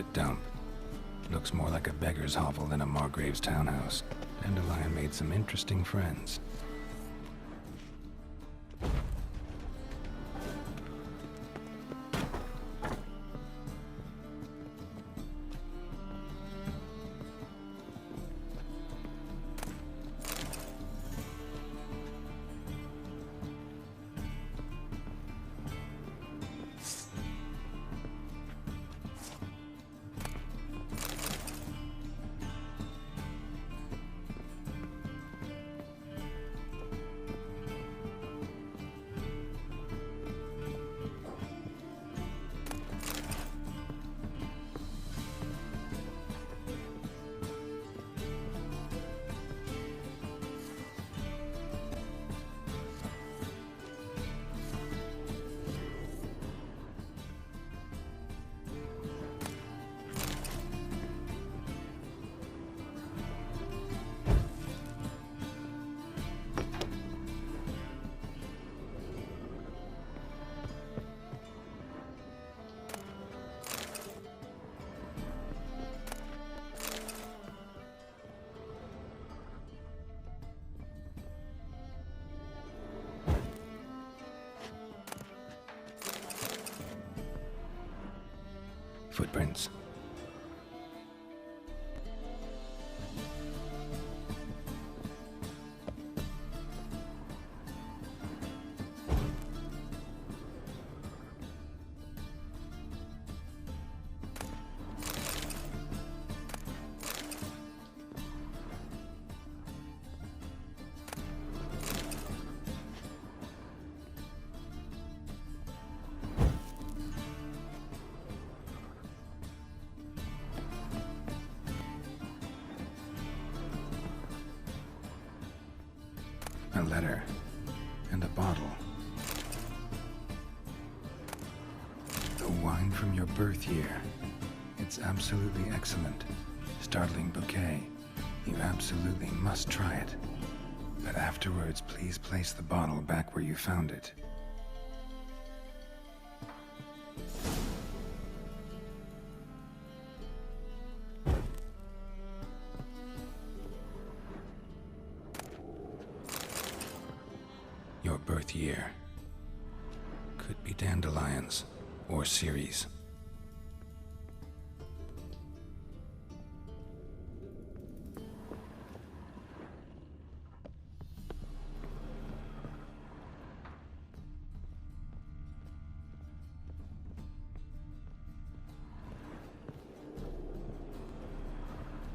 a dump. Looks more like a beggar's hovel than a Margrave's townhouse. Dandelion made some interesting friends. Footprints. A letter and a bottle. The wine from your birth year. It's absolutely excellent. Startling bouquet. You absolutely must try it. But afterwards, please place the bottle back where you found it. Your birth year. Could be dandelions or Ceres.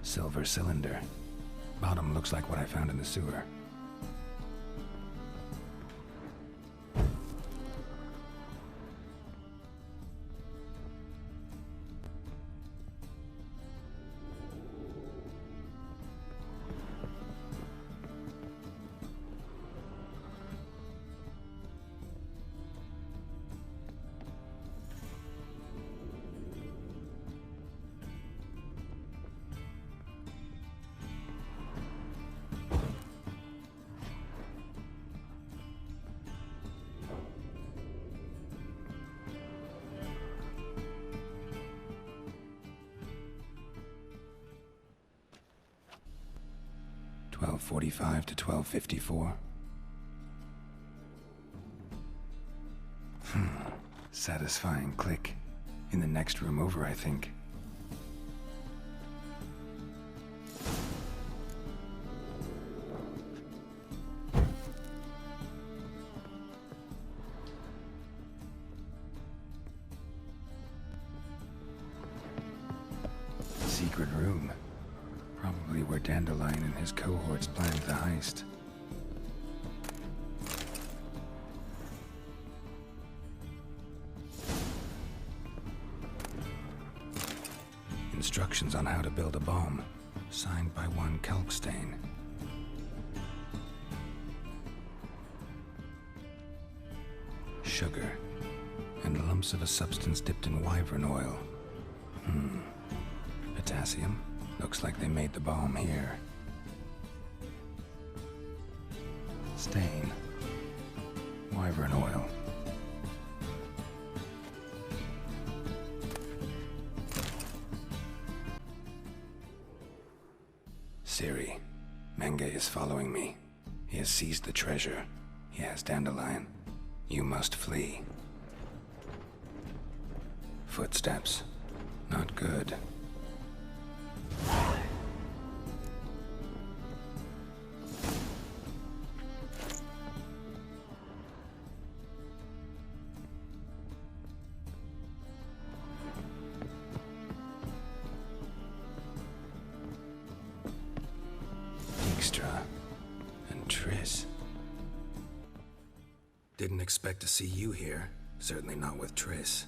Silver cylinder. Bottom looks like what I found in the sewer. $12:45 to $12:54. Satisfying click. In the next room over, I think. Secret room. Probably where Dandelion and his cohorts planned the heist. Instructions on how to build a bomb, signed by one Kalkstain. Sugar, and lumps of a substance dipped in wyvern oil. Potassium. Looks like they made the bomb here. Stain. Wyvern oil. Ciri, Menge is following me. He has seized the treasure. He has Dandelion. You must flee. Footsteps. Not good. And Triss. Didn't expect to see you here. Certainly not with Triss.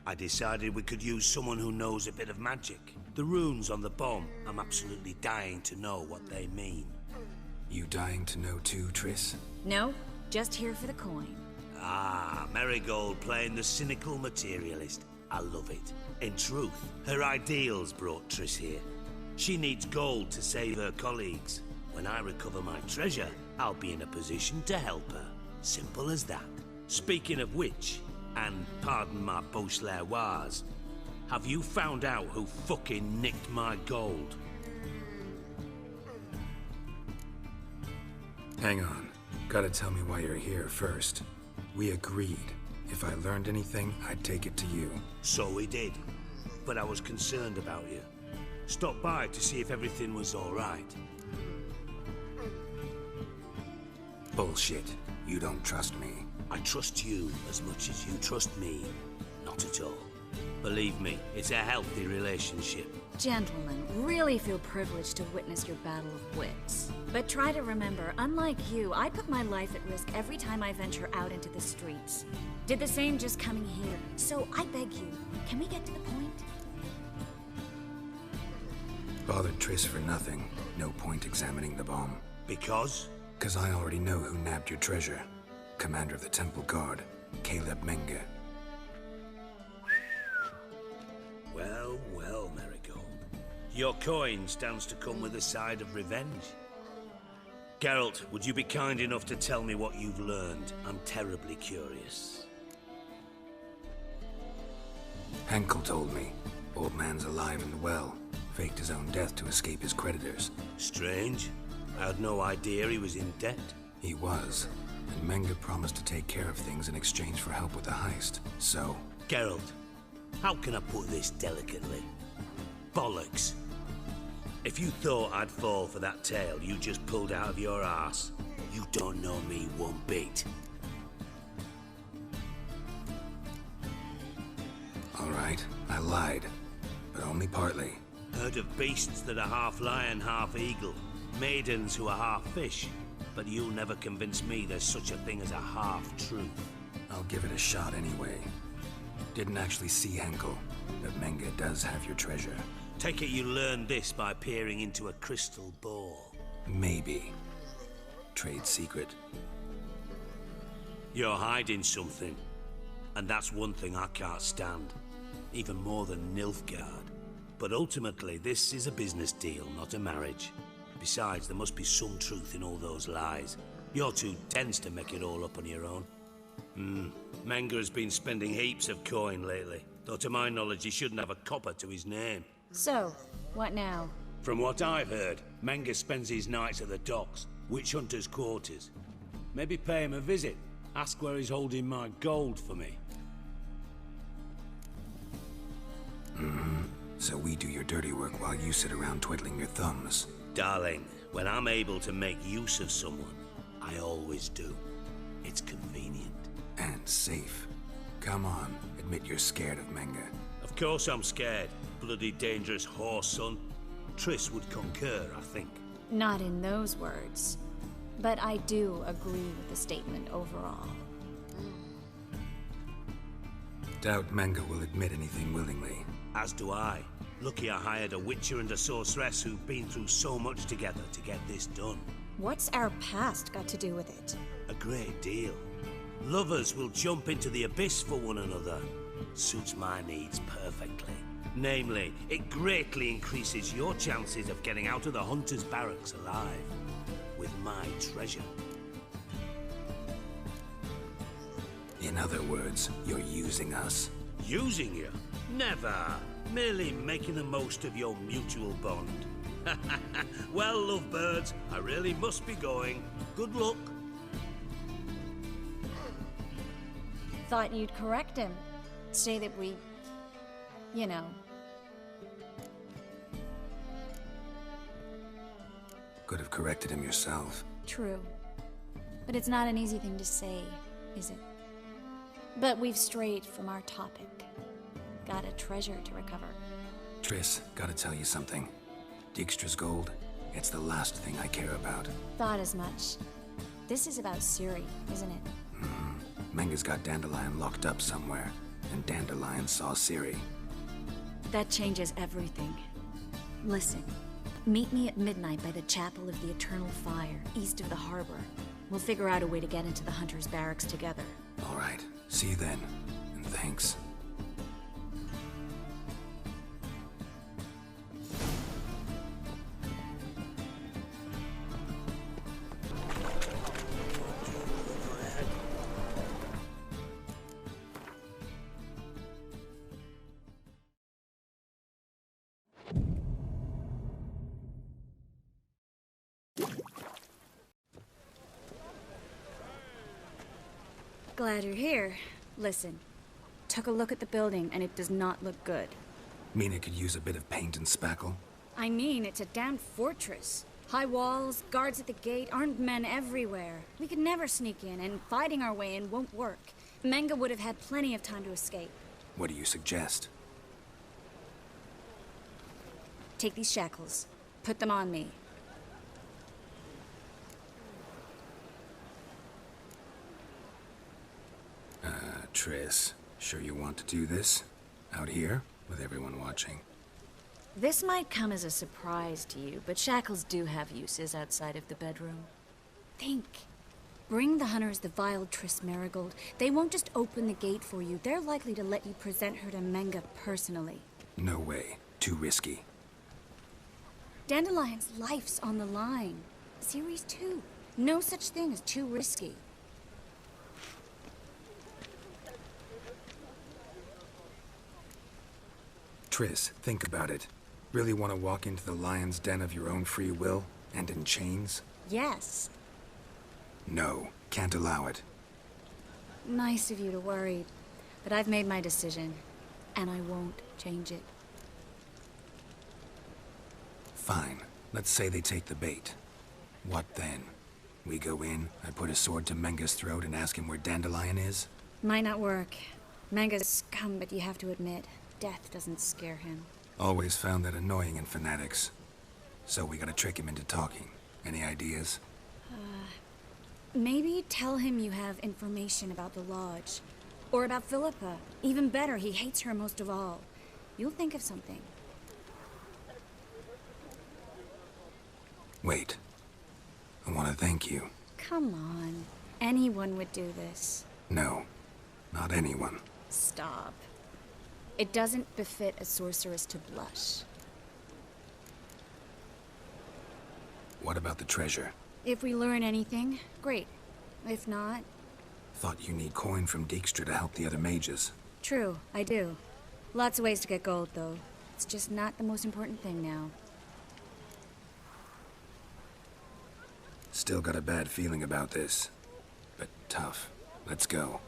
I decided we could use someone who knows a bit of magic. The runes on the bomb, I'm absolutely dying to know what they mean. You dying to know too, Triss? No, just here for the coin. Ah, Marigold playing the cynical materialist. I love it. In truth, her ideals brought Triss here. She needs gold to save her colleagues. When I recover my treasure, I'll be in a position to help her. Simple as that. Speaking of which, and pardon my Beauclervoise, have you found out who fucking nicked my gold? Hang on. Gotta tell me why you're here first. We agreed. If I learned anything, I'd take it to you. So we did. But I was concerned about you. Stopped by to see if everything was all right. Bullshit. You don't trust me. I trust you as much as you trust me. Not at all. Believe me, it's a healthy relationship. Gentlemen, really feel privileged to witness your battle of wits. But try to remember, unlike you, I put my life at risk every time I venture out into the streets. Did the same just coming here. So I beg you, can we get to the point? Bothered Triss for nothing. No point examining the bomb. Because? 'Cause I already know who nabbed your treasure. Commander of the Temple Guard, Caleb Menge. Well, well, Marigold. Your coin stands to come with a side of revenge. Geralt, would you be kind enough to tell me what you've learned? I'm terribly curious. Henkel told me. Old man's alive and well. Faked his own death to escape his creditors. Strange. I had no idea he was in debt. He was. And Menge promised to take care of things in exchange for help with the heist. So... Geralt, how can I put this delicately? Bollocks. If you thought I'd fall for that tale you just pulled out of your arse, you don't know me one bit. All right, I lied. But only partly. Heard of beasts that are half lion, half eagle. Maidens who are half fish. But you'll never convince me there's such a thing as a half-truth. I'll give it a shot anyway. Didn't actually see Henkel, but Menge does have your treasure. Take it you learned this by peering into a crystal ball. Maybe. Trade secret. You're hiding something. And that's one thing I can't stand. Even more than Nilfgaard. But ultimately, this is a business deal, not a marriage. Besides, there must be some truth in all those lies. You're too tense to make it all up on your own. Menge has been spending heaps of coin lately. Though to my knowledge, he shouldn't have a copper to his name. So, what now? From what I've heard, Menge spends his nights at the docks, witch hunters' quarters. Maybe pay him a visit. Ask where he's holding my gold for me. So we do your dirty work while you sit around twiddling your thumbs. Darling, when I'm able to make use of someone, I always do. It's convenient. And safe. Come on, admit you're scared of Menge. Of course I'm scared. Bloody dangerous horse, son. Triss would concur, I think. Not in those words. But I do agree with the statement overall. Doubt Menge will admit anything willingly. As do I. Lucky I hired a witcher and a sorceress who've been through so much together to get this done. What's our past got to do with it? A great deal. Lovers will jump into the abyss for one another. Suits my needs perfectly. Namely, it greatly increases your chances of getting out of the hunter's barracks alive. With my treasure. In other words, you're using us. Using you? Never. Merely making the most of your mutual bond. Well, lovebirds, I really must be going. Good luck. Thought you'd correct him. Say that we... you know. Could have corrected him yourself. True. But it's not an easy thing to say, is it? But we've strayed from our topic. Got a treasure to recover. Triss, gotta tell you something. Dijkstra's gold, it's the last thing I care about. Thought as much. This is about Ciri, isn't it? Menge's got Dandelion locked up somewhere, and Dandelion saw Ciri. That changes everything. Listen, meet me at midnight by the Chapel of the Eternal Fire, east of the harbor. We'll figure out a way to get into the Hunter's barracks together. All right, see you then, and thanks. Glad you're here. Listen, took a look at the building and it does not look good. Mean it could use a bit of paint and spackle? I mean, it's a damn fortress. High walls, guards at the gate, armed men everywhere. We could never sneak in, and fighting our way in won't work. Menge would have had plenty of time to escape. What do you suggest? Take these shackles. Put them on me. Triss, sure you want to do this? Out here, with everyone watching? This might come as a surprise to you, but shackles do have uses outside of the bedroom. Think. Bring the hunters the vile Triss Marigold. They won't just open the gate for you. They're likely to let you present her to Menge personally. No way. Too risky. Dandelion's life's on the line. Ciri's too. No such thing as too risky. Triss, think about it. Really want to walk into the lion's den of your own free will, and in chains? Yes. No, can't allow it. Nice of you to worry, but I've made my decision, and I won't change it. Fine. Let's say they take the bait. What then? We go in, I put a sword to Menge's throat and ask him where Dandelion is? Might not work. Menge's scum, but you have to admit, death doesn't scare him. Always found that annoying in fanatics. So we gotta trick him into talking. Any ideas? Maybe tell him you have information about the Lodge. Or about Philippa. Even better, he hates her most of all. You'll think of something. Wait. I want to thank you. Come on. Anyone would do this. No. Not anyone. Stop. It doesn't befit a sorceress to blush. What about the treasure? If we learn anything, great. If not... Thought you need coin from Dijkstra to help the other mages. True, I do. Lots of ways to get gold, though. It's just not the most important thing now. Still got a bad feeling about this. But tough. Let's go.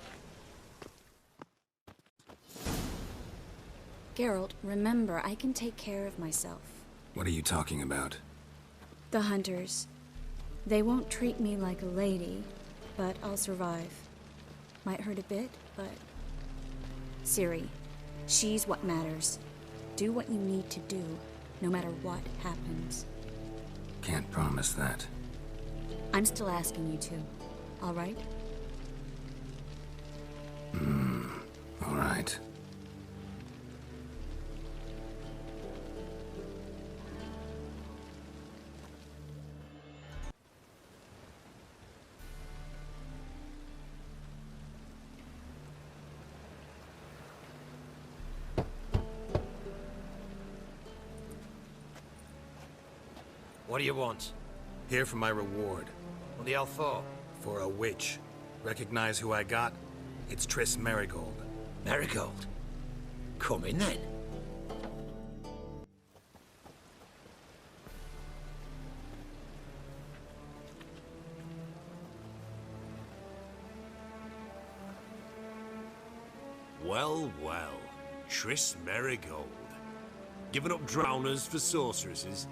Geralt, remember, I can take care of myself. What are you talking about? The hunters. They won't treat me like a lady, but I'll survive. Might hurt a bit, but... Ciri, she's what matters. Do what you need to do, no matter what happens. Can't promise that. I'm still asking you to, all right? All right. What do you want? Here for my reward. What the hell for? For a witch. Recognize who I got? It's Triss Marigold. Marigold? Come in then. Triss Marigold. Giving up drowners for sorceresses?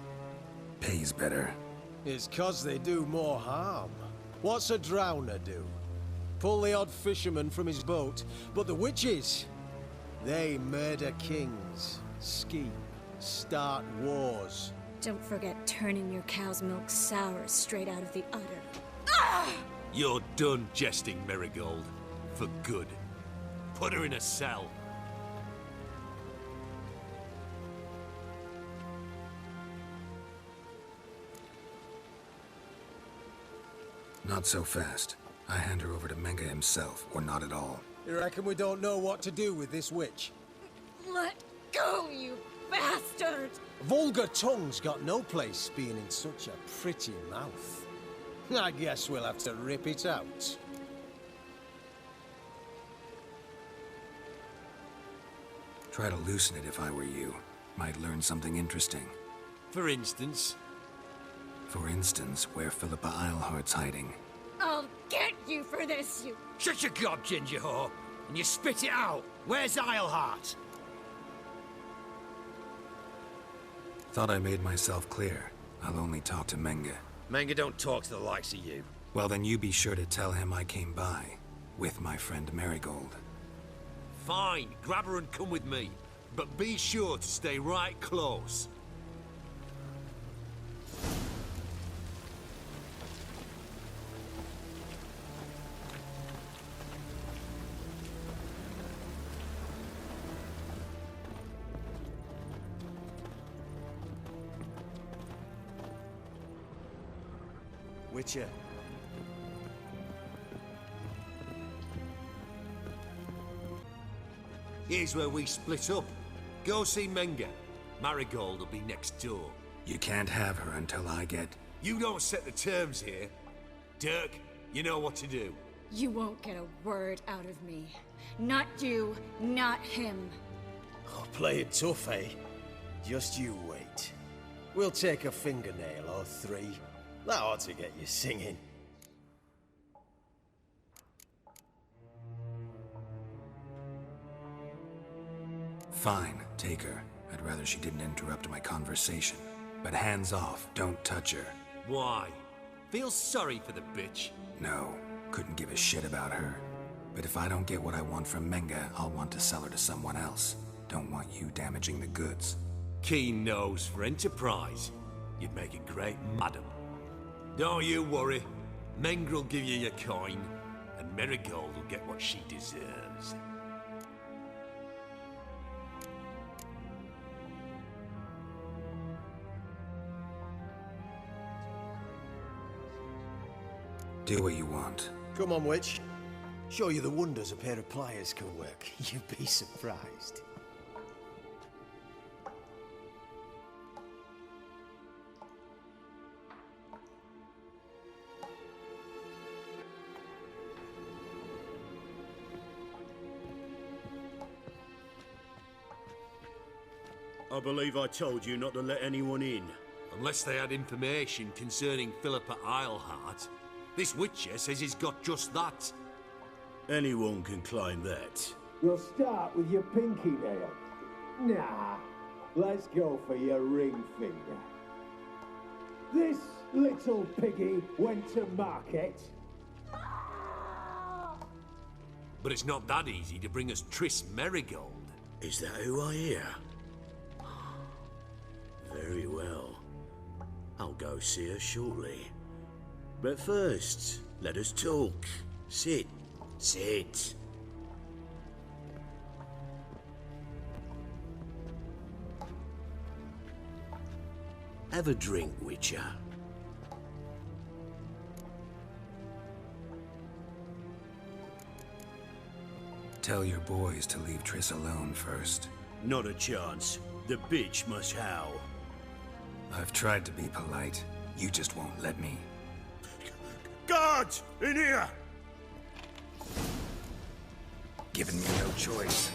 Pays better. It's 'cause they do more harm. What's a drowner do? Pull the odd fisherman from his boat, but the witches, they murder kings, scheme, start wars. Don't forget turning your cow's milk sour straight out of the udder. You're done jesting, Marigold. For good. Put her in a cell. Not so fast. I hand her over to Menge himself, or not at all. You reckon we don't know what to do with this witch? Let go, you bastard! Vulgar tongue's got no place being in such a pretty mouth. I guess we'll have to rip it out. Try to loosen it if I were you. Might learn something interesting. For instance? For instance, where Philippa Eilhart's hiding. I'll get you for this, you... Shut your gob, ginger whore, and you spit it out. Where's Eilhart? Thought I made myself clear. I'll only talk to Menge. Menge don't talk to the likes of you. Well, then you be sure to tell him I came by. With my friend Marigold. Fine, grab her and come with me. But be sure to stay right close. Witcher. Here's where we split up. Go see Menge. Marigold will be next door. You can't have her until I get... You don't set the terms here. Dirk, you know what to do. You won't get a word out of me. Not you, not him. Oh, play it tough, eh? Just you wait. We'll take a fingernail or three. That ought to get you singing. Fine, take her. I'd rather she didn't interrupt my conversation. But hands off, don't touch her. Why? Feel sorry for the bitch? No, couldn't give a shit about her. But if I don't get what I want from Menge, I'll want to sell her to someone else. Don't want you damaging the goods. Keen nose for enterprise. You'd make a great madam. Don't you worry. Menge will give you your coin, and Marigold will get what she deserves. Do what you want. Come on, witch. Show you the wonders a pair of pliers can work. You'd be surprised. I believe I told you not to let anyone in. Unless they had information concerning Philippa Eilhart. This Witcher says he's got just that. Anyone can claim that. We'll start with your pinky nail. Nah, let's go for your ring finger. This little piggy went to market. But it's not that easy to bring us Triss Marigold. Is that who I hear? Very well. I'll go see her shortly. But first, let us talk. Sit. Sit. Have a drink, Witcher. Tell your boys to leave Triss alone first. Not a chance. The bitch must howl. I've tried to be polite. You just won't let me. Guards! In here! Giving me no choice.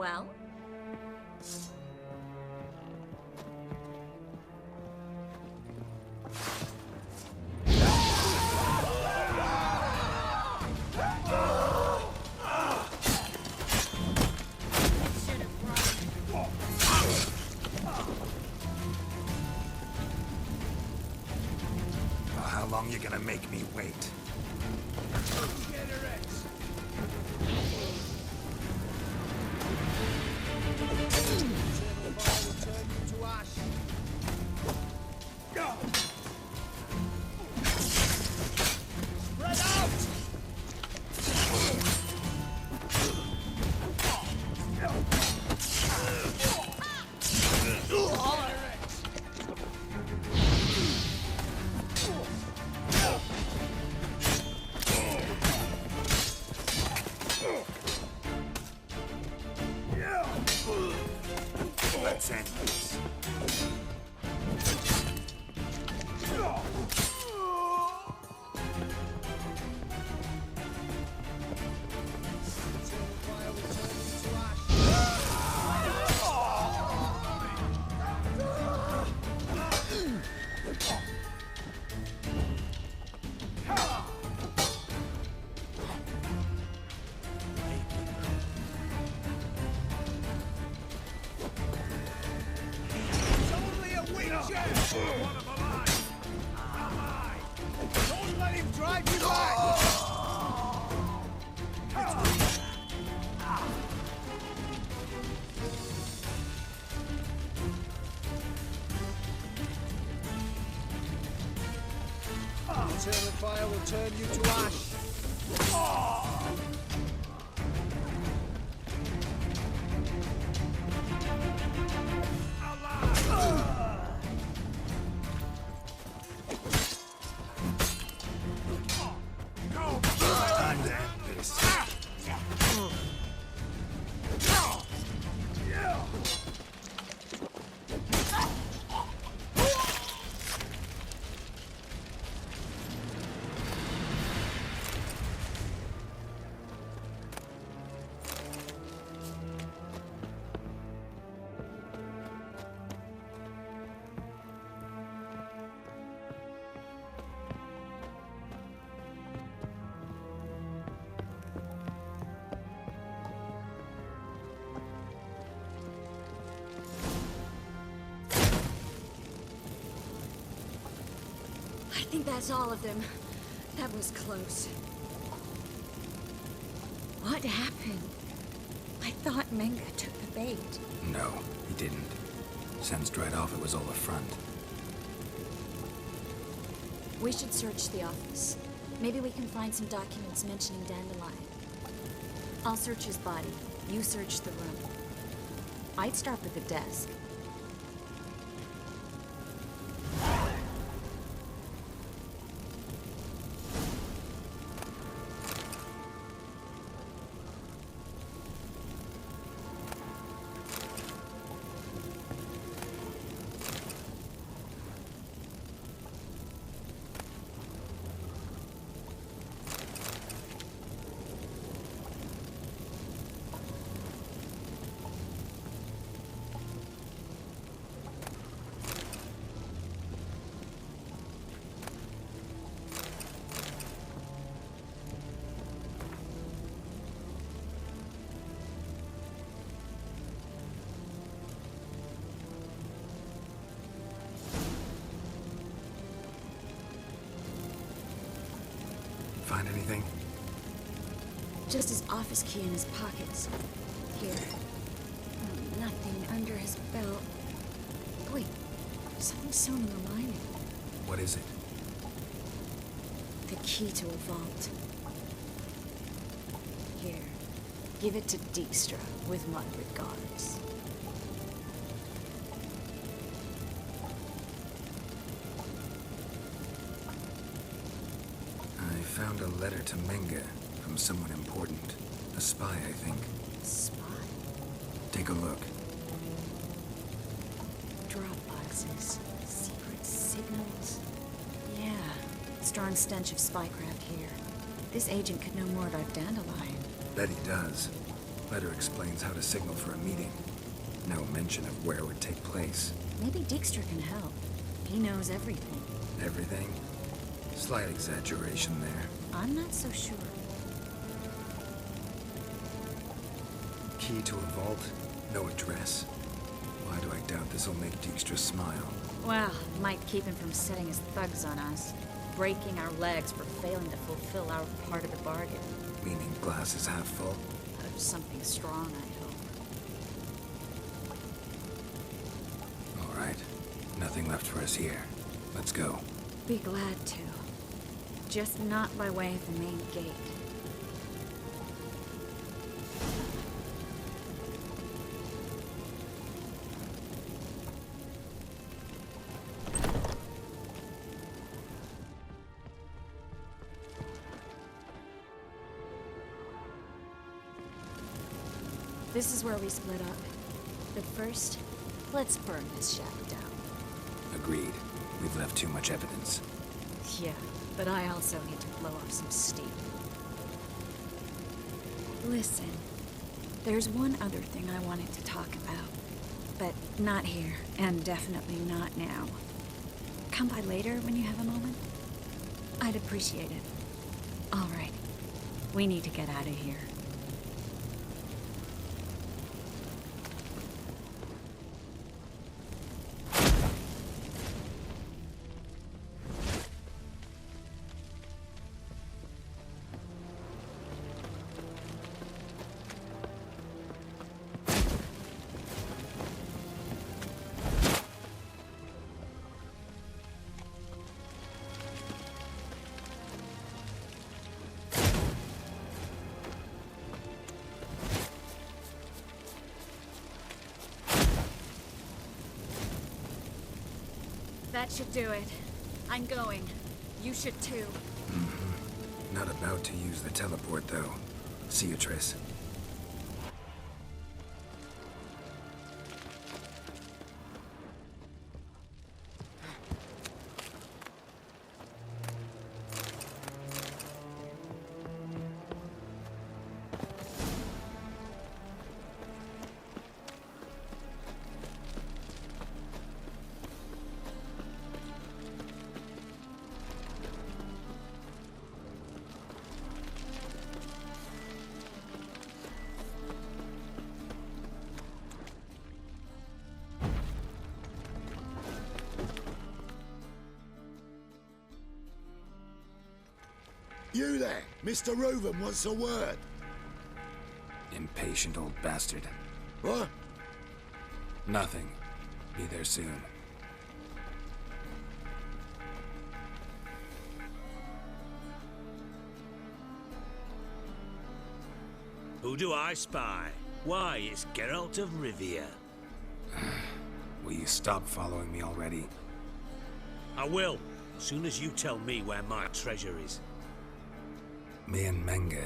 Well? Well, how long you gonna make me wait? Let's end this. Don't let him drive you back! Eternal fire will turn you to ash. Time to end this. I think that's all of them. That was close. What happened? I thought Menge took the bait. No, he didn't. Sensed right off it was all a front. We should search the office. Maybe we can find some documents mentioning Dandelion. I'll search his body. You search the room. I'd start with the desk. Find anything? Just his office key in his pockets. Here. Oh, nothing under his belt. Wait, something's sewn in the lining. What is it? The key to a vault. Here. Give it to Dijkstra with my regards. I found a letter to Menge from someone important. A spy, I think. Spy? Take a look. Drop boxes. Secret signals. Yeah. Strong stench of spycraft here. This agent could know more about Dandelion. Bet he does. Letter explains how to signal for a meeting. No mention of where it would take place. Maybe Dijkstra can help. He knows everything. Everything? Slight exaggeration there. I'm not so sure. Key to a vault? No address? Why do I doubt this'll make Dijkstra smile? Well, might keep him from setting his thugs on us. Breaking our legs for failing to fulfill our part of the bargain. Meaning glass is half full? Out of something strong, I hope. All right. Nothing left for us here. Let's go. Be glad to. Just not by way of the main gate. This is where we split up. But first, let's burn this shack down. Agreed. We've left too much evidence. Yeah, but I also need to blow off some steam. Listen, there's one other thing I wanted to talk about. But not here, and definitely not now. Come by later when you have a moment? I'd appreciate it. All right. We need to get out of here. That should do it. I'm going. You should too. Not about to use the teleport, though. See you, Triss. You there! Mr. Roven wants a word. Impatient old bastard. What? Nothing. Be there soon. Who do I spy? Why, it's Geralt of Rivia. Will you stop following me already? I will, as soon as you tell me where my treasure is. Me and Menge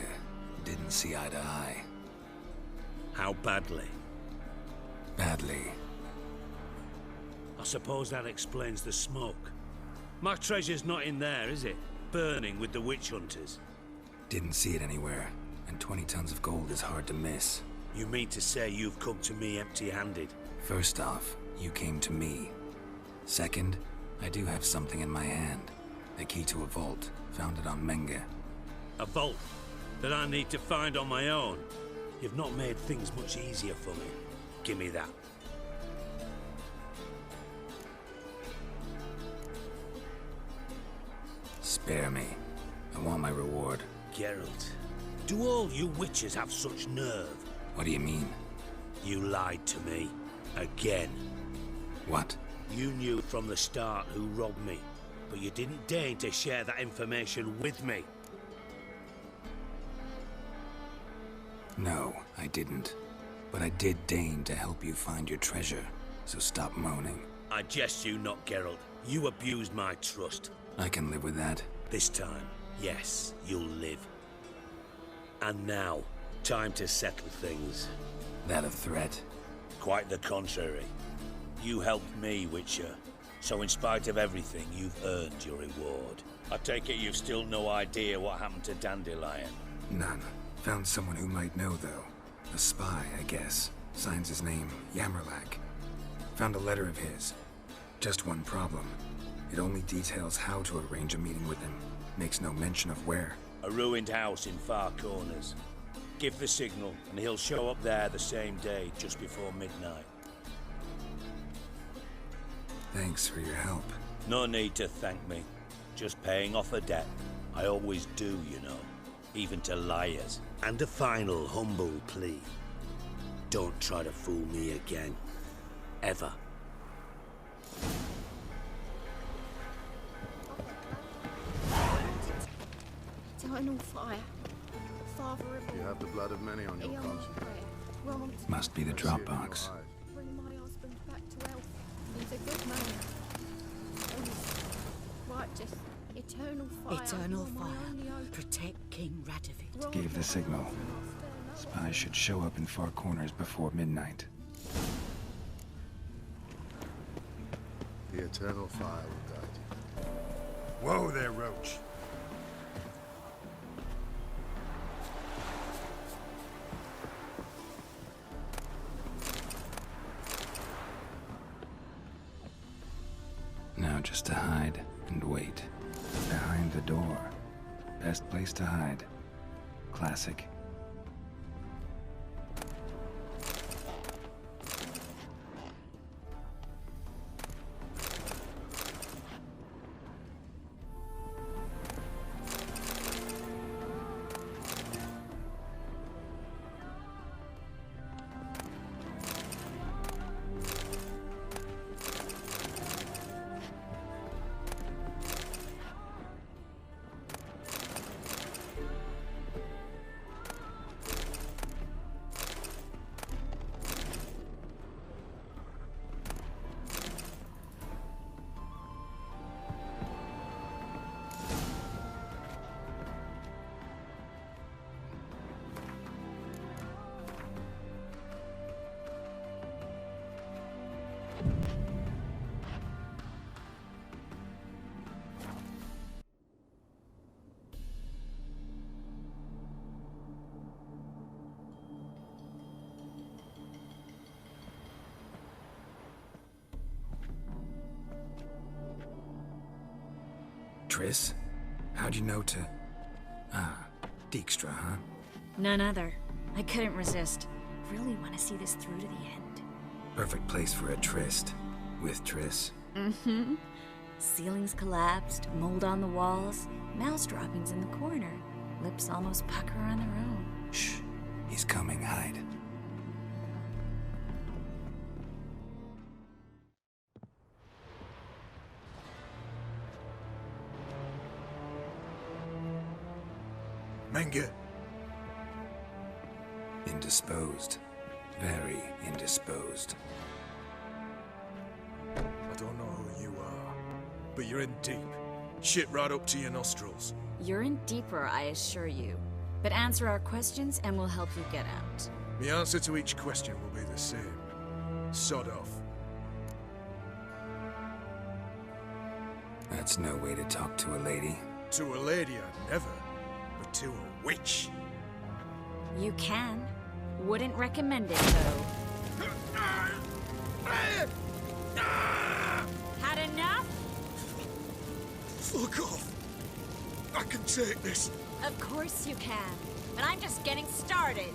didn't see eye to eye. How badly? Badly. I suppose that explains the smoke. My treasure's not in there, is it? Burning with the witch hunters. Didn't see it anywhere, and 20 tons of gold is hard to miss. You mean to say you've come to me empty-handed? First off, you came to me. Second, I do have something in my hand. The key to a vault, found it on Menge. A vault that I need to find on my own. You've not made things much easier for me. Give me that. Spare me. I want my reward. Geralt, do all you witches have such nerve? What do you mean? You lied to me. Again. What? You knew from the start who robbed me, but you didn't deign to share that information with me. No, I didn't. But I did deign to help you find your treasure, so stop moaning. I jest you not, Geralt. You abused my trust. I can live with that. This time, yes, you'll live. And now, time to settle things. That a threat? Quite the contrary. You helped me, Witcher. So in spite of everything, you've earned your reward. I take it you've still no idea what happened to Dandelion. None. Found someone who might know, though. A spy, I guess. Signs his name, Yamerlak. Found a letter of his. Just one problem. It only details how to arrange a meeting with him. Makes no mention of where. A ruined house in Far Corners. Give the signal, and he'll show up there the same day, just before midnight. Thanks for your help. No need to thank me. Just paying off a debt. I always do, you know. Even to liars. And a final humble plea. Don't try to fool me again. Ever. Eternal fire. Father of You have the blood of many on your Eon conscience. prayer. Grant Must be the I see it in your Dropbox. eyes. bring my husband back to health. He's a good man. Honest, righteous, eternal fire. Eternal You're my only fire. hope. Protect King Radovid. Wrong Gave the signal. after another. Spies should show up in Far Corners before midnight. The eternal fire will guide you. Whoa there, Roach. Now just to hide and wait. Behind the door. Best place to hide. Classic. Triss? How'd you know to... Ah, Dijkstra, huh? None other. I couldn't resist. Really want to see this through to the end. Perfect place for a tryst. With Triss. Mm-hmm. Ceilings collapsed, mold on the walls, mouse droppings in the corner. Lips almost pucker on their own. Shh. He's coming, hide. Menge. Indisposed. Very indisposed. I don't know who you are, but you're in deep. Shit right up to your nostrils. You're in deeper, I assure you. But answer our questions and we'll help you get out. The answer to each question will be the same. Sod off. That's no way to talk to a lady. To a lady, I'd never. But to a witch. You can. Wouldn't recommend it, though. Had enough? Fuck off. I can take this. Of course you can. But I'm just getting started.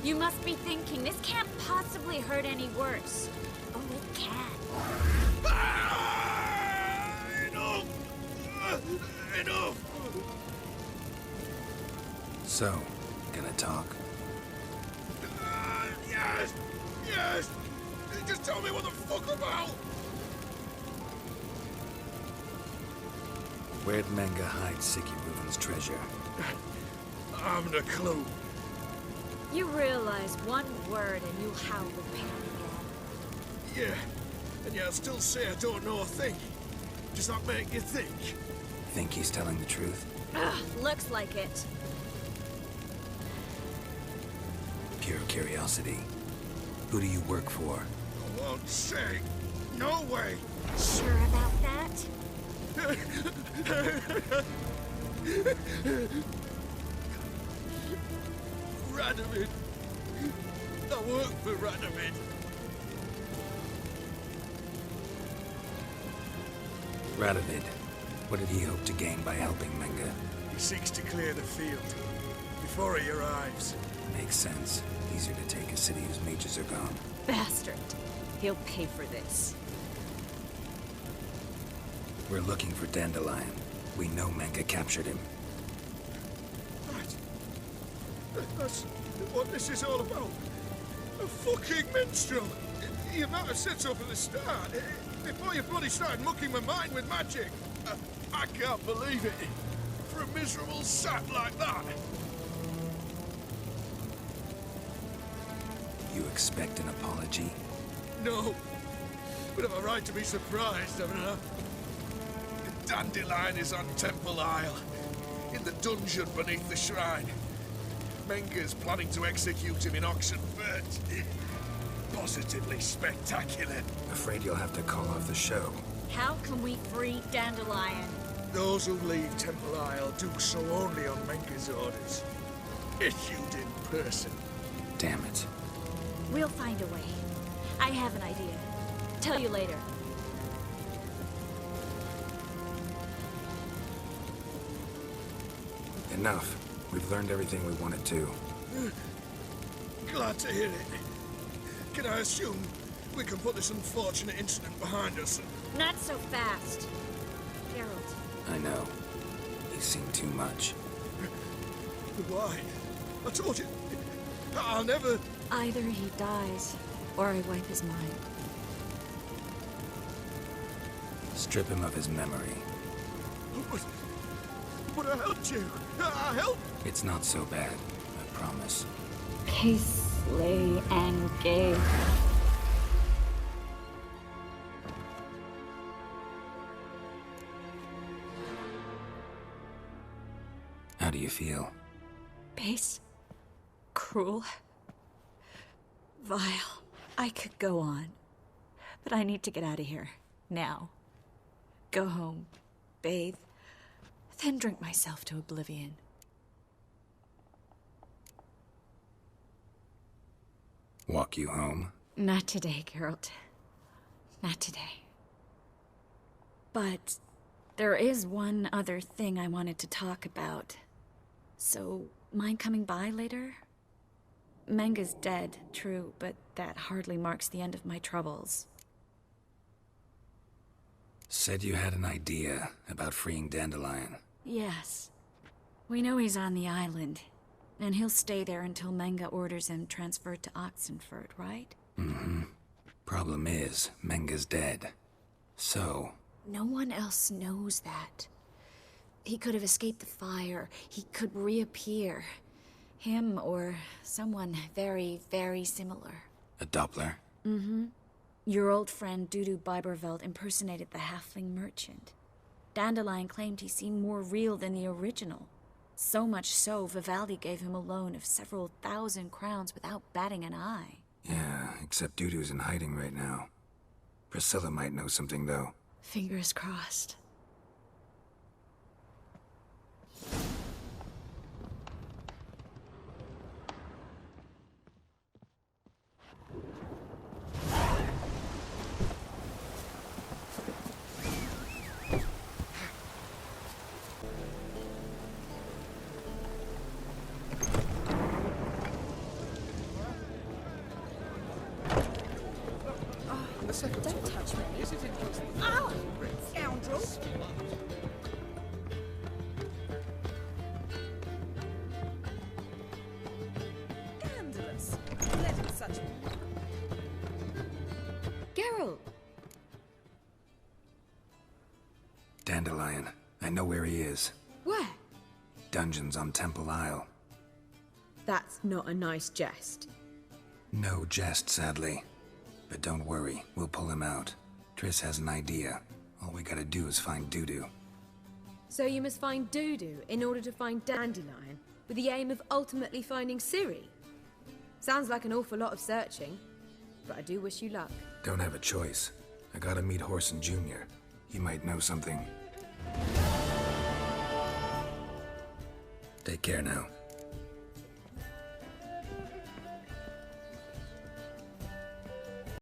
You must be thinking, this can't possibly hurt any worse. Oh, it can. Enough! Enough! So, gonna talk? Yes! Yes! Just tell me what the fuck about! Where'd Menge hide Sicky Ruben's treasure? I haven't a clue. You realize one word and you'll howl with pain again. Yeah, and yet I still say I don't know a thing. Does that make you think? Think he's telling the truth? Ugh, looks like it. Pure curiosity. Who do you work for? I won't say. No way! Sure about that? Radovid. I work for Radovid. Radovid. What did he hope to gain by helping Menge? He seeks to clear the field before he arrives. Makes sense. Easier to take a city whose mages are gone. Bastard. He'll pay for this. We're looking for Dandelion. We know Menge captured him. Right. That's what this is all about. A fucking minstrel! You might have said so from the start. Before you bloody started mucking my mind with magic. I can't believe it. For a miserable sap like that. You expect an apology? No. But I've a right to be surprised, haven't I? Dandelion is on Temple Isle, in the dungeon beneath the shrine. Menge's planning to execute him in Oxenfurt. Positively spectacular. Afraid you'll have to call off the show. How can we free Dandelion? Those who leave Temple Isle do so only on Menge's orders. Issued in person. Damn it. We'll find a way. I have an idea. Tell you later. Enough. We've learned everything we wanted to. Glad to hear it. Can I assume we can put this unfortunate incident behind us? Not so fast. Geralt. I know. He's seen too much. But why? I told you. I'll never... Either he dies, or I wipe his mind. Strip him of his memory. But I helped you. I helped. It's not so bad, I promise. Paisley and Gay. How do you feel? Base. Cruel. Vile. I could go on. But I need to get out of here. Now. Go home. Bathe. Then drink myself to oblivion. Walk you home? Not today, Geralt. Not today. But there is one other thing I wanted to talk about. So, mind coming by later? Menge's dead, true, but that hardly marks the end of my troubles. Said you had an idea about freeing Dandelion. Yes. We know he's on the island, and he'll stay there until Menge orders him transferred to Oxenfurt, right? Mm-hmm. Problem is, Menge's dead. So... No one else knows that. He could have escaped the fire. He could reappear. Him or someone very, very similar. A Doppler? Mm-hmm. Your old friend Dudu Biberveld impersonated the halfling merchant. Dandelion claimed he seemed more real than the original. So much so, Vivaldi gave him a loan of several 1,000 crowns without batting an eye. Yeah, except Dudu's in hiding right now. Priscilla might know something, though. Fingers crossed. Don't touch me. Ow! Scoundrel! Scandalous. Letting such... Geralt! Dandelion. I know where he is. Where? Dungeons on Temple Isle. That's not a nice jest. No jest, sadly. But don't worry, we'll pull him out. Triss has an idea. All we gotta do is find Dudu. So you must find Dudu in order to find Dandelion, with the aim of ultimately finding Ciri? Sounds like an awful lot of searching, but I do wish you luck. Don't have a choice. I gotta meet Horson Jr. He might know something. Take care now.